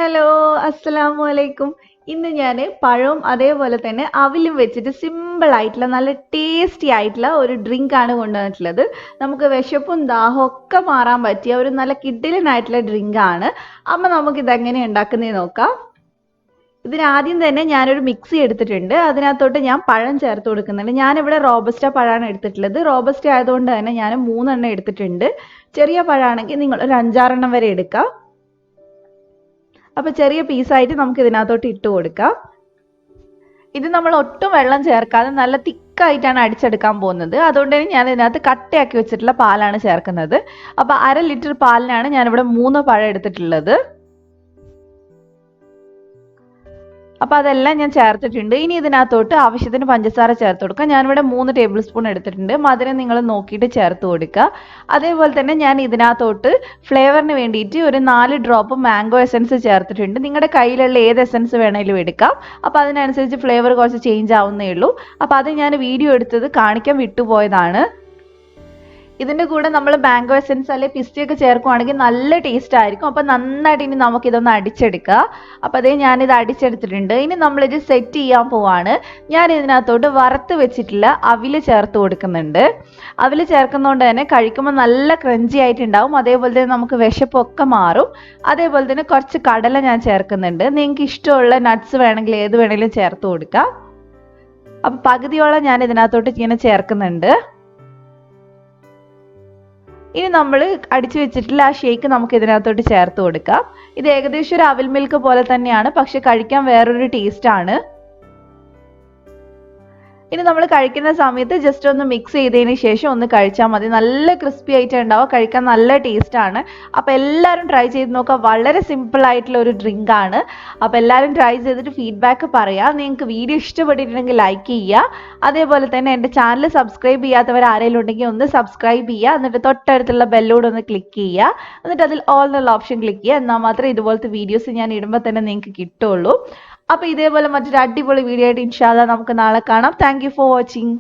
Hello, അസ്സലാമു അലൈക്കും. ഇന്ന് ഞാൻ പഴവും അതേപോലെ തന്നെ അവിലും വെച്ചിട്ട് സിമ്പിൾ ആയിട്ടുള്ള നല്ല ടേസ്റ്റി ആയിട്ടുള്ള ഒരു ഡ്രിങ്ക് ആണ് കൊണ്ടുവന്നിട്ടുള്ളത്. നമുക്ക് വിശപ്പും ദാഹവും ഒക്കെ മാറാൻ പറ്റിയ ഒരു നല്ല കിഡിലനായിട്ടുള്ള ഡ്രിങ്ക് ആണ്. അപ്പം നമുക്ക് ഇതെങ്ങനെ ഉണ്ടാക്കുന്നത് നോക്കാം. ഇതിനാദ്യം തന്നെ ഞാനൊരു മിക്സി എടുത്തിട്ടുണ്ട്. അതിനകത്തോട്ട് ഞാൻ പഴം ചേർത്ത് കൊടുക്കുന്നുണ്ട്. ഞാനിവിടെ റോബസ്റ്റ പഴമാണ് എടുത്തിട്ടുള്ളത്. റോബസ്റ്റ ആയതുകൊണ്ട് തന്നെ ഞാൻ 3 എടുത്തിട്ടുണ്ട്. ചെറിയ പഴമാണെങ്കിൽ നിങ്ങൾ ഒരു 5-6 വരെ എടുക്കാം. അപ്പോൾ ചെറിയ പീസായിട്ട് നമുക്ക് ഇതിനകത്തോട്ട് ഇട്ട് കൊടുക്കാം. ഇത് നമ്മൾ ഒട്ടും വെള്ളം ചേർക്കാതെ നല്ല തിക്കായിട്ടാണ് അടിച്ചെടുക്കാൻ പോകുന്നത്. അതുകൊണ്ട് തന്നെ ഞാൻ ഇതിനകത്ത് കട്ടയാക്കി വെച്ചിട്ടുള്ള പാലാണ് ചേർക്കുന്നത്. അപ്പോൾ 1/2 ലിറ്റർ പാലിനാണ് ഞാനിവിടെ 3 പഴം എടുത്തിട്ടുള്ളത്. അപ്പോൾ അതെല്ലാം ഞാൻ ചേർത്തിട്ടുണ്ട്. ഇനി ഇതിനകത്തോട്ട് ആവശ്യത്തിന് പഞ്ചസാര ചേർത്ത് കൊടുക്കുക. ഞാനിവിടെ 3 ടേബിൾ സ്പൂൺ എടുത്തിട്ടുണ്ട്. മധുരം നിങ്ങൾ നോക്കിയിട്ട് ചേർത്ത് കൊടുക്കുക. അതേപോലെ തന്നെ ഞാൻ ഇതിനകത്തോട്ട് ഫ്ലേവറിന് വേണ്ടിയിട്ട് ഒരു 4 ഡ്രോപ്പ് മാംഗോ എസൻസ് ചേർത്തിട്ടുണ്ട്. നിങ്ങളുടെ കയ്യിലുള്ള ഏത് എസൻസ് വേണമെങ്കിലും എടുക്കാം. അപ്പോൾ അതിനനുസരിച്ച് ഫ്ലേവർ കുറച്ച് ചേഞ്ച് ആവുന്നേ ഉള്ളൂ. അപ്പോൾ അത് ഞാൻ വീഡിയോ എടുത്തത് കാണിക്കാൻ വിട്ടുപോയതാണ്. ഇതിൻ്റെ കൂടെ നമ്മൾ മാംഗോ എസൻസ് അല്ലെങ്കിൽ പിസ്തയൊക്കെ ചേർക്കുവാണെങ്കിൽ നല്ല ടേസ്റ്റ് ആയിരിക്കും. അപ്പോൾ നന്നായിട്ട് ഇനി നമുക്കിതൊന്ന് അടിച്ചെടുക്കുക. അപ്പോൾ അതേ ഞാനിത് അടിച്ചെടുത്തിട്ടുണ്ട്. ഇനി നമ്മളിത് സെറ്റ് ചെയ്യാൻ പോവാണ്. ഞാൻ ഇതിനകത്തോട്ട് വറുത്ത് വെച്ചിട്ടുള്ള അവിൽ ചേർത്ത് കൊടുക്കുന്നുണ്ട്. അവിൽ ചേർക്കുന്നതുകൊണ്ട് തന്നെ കഴിക്കുമ്പോൾ നല്ല ക്രഞ്ചി ആയിട്ടുണ്ടാവും. അതേപോലെ തന്നെ നമുക്ക് വിശപ്പൊക്കെ മാറും. അതേപോലെ തന്നെ കുറച്ച് കടല ഞാൻ ചേർക്കുന്നുണ്ട്. നിങ്ങൾക്ക് ഇഷ്ടമുള്ള നട്ട്സ് വേണമെങ്കിൽ ഏത് വേണമെങ്കിലും ചേർത്ത് കൊടുക്കാം. അപ്പോൾ പകുതിയോളം ഞാൻ ഇതിനകത്തോട്ട് ഇങ്ങനെ ചേർക്കുന്നുണ്ട്. ഇനി നമ്മൾ അടിച്ചു വെച്ചിട്ടുള്ള ആ ഷേക്ക് നമുക്ക് ഇതിനകത്തോട്ട് ചേർത്ത് കൊടുക്കാം. ഇത് ഏകദേശം ഒരു അവിൽ മിൽക്ക് പോലെ തന്നെയാണ്, പക്ഷെ കഴിക്കാൻ വേറൊരു ടേസ്റ്റ് ആണ്. ഇനി നമ്മൾ കഴിക്കുന്ന സമയത്ത് ജസ്റ്റ് ഒന്ന് മിക്സ് ചെയ്തതിന് ശേഷം ഒന്ന് കഴിച്ചാൽ മതി. നല്ല ക്രിസ്പി ആയിട്ട് ഉണ്ടാവും, കഴിക്കാൻ നല്ല ടേസ്റ്റ് ആണ്. അപ്പോൾ എല്ലാവരും ട്രൈ ചെയ്ത് നോക്കുക. വളരെ സിമ്പിൾ ആയിട്ടുള്ള ഒരു ഡ്രിങ്ക് ആണ്. അപ്പോൾ എല്ലാവരും ട്രൈ ചെയ്തിട്ട് ഫീഡ്ബാക്ക് പറയുക. നിങ്ങൾക്ക് വീഡിയോ ഇഷ്ടപ്പെട്ടിട്ടുണ്ടെങ്കിൽ ലൈക്ക് ചെയ്യുക. അതേപോലെ തന്നെ എൻ്റെ ചാനൽ സബ്സ്ക്രൈബ് ചെയ്യാത്തവർ ആരെങ്കിലും ഉണ്ടെങ്കിൽ ഒന്ന് സബ്സ്ക്രൈബ് ചെയ്യുക. എന്നിട്ട് തൊട്ടടുത്തുള്ള ബെല്ലോട് ഒന്ന് ക്ലിക്ക് ചെയ്യുക. എന്നിട്ട് അതിൽ ഓൾ എന്നുള്ള ഓപ്ഷൻ ക്ലിക്ക് ചെയ്യുക. എന്നാൽ മാത്രമേ ഇതുപോലത്തെ വീഡിയോസ് ഞാൻ ഇടുമ്പോൾ തന്നെ നിങ്ങൾക്ക് കിട്ടുള്ളൂ. അപ്പോൾ ഇതേപോലെ മറ്റൊരു അടിപൊളി വീഡിയോ ആയിട്ട് ഇൻഷാ അല്ലാഹ് നമുക്ക് നാളെ കാണാം. Thank you for watching.